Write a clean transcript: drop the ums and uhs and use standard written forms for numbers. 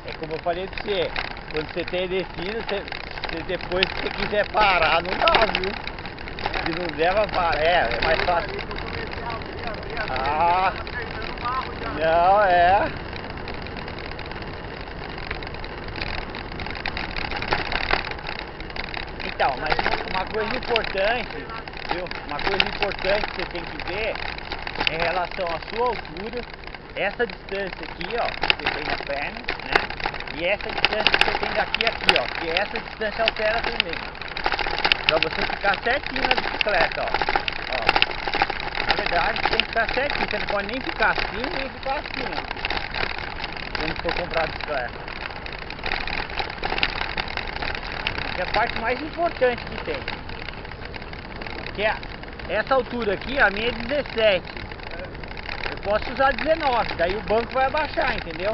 É como eu falei pra você, quando você tem descida, depois que você quiser parar, não dá, viu? Se não der pra parar, é mais fácil. Ah, não, é. Então, mas uma coisa importante, viu? Uma coisa importante que você tem que ver é em relação à sua altura, essa distância aqui, ó, que você tem na perna, né? E essa distância que você tem daqui a aqui, ó, que essa distância altera também. Pra você ficar certinho na bicicleta, ó. Na verdade, você tem que ficar certinho, você não pode nem ficar assim, nem ficar assim, ó. Quando for comprar a bicicleta. É a parte mais importante que tem. Que é essa altura aqui, a minha é 17. Eu posso usar 19, daí o banco vai abaixar, entendeu?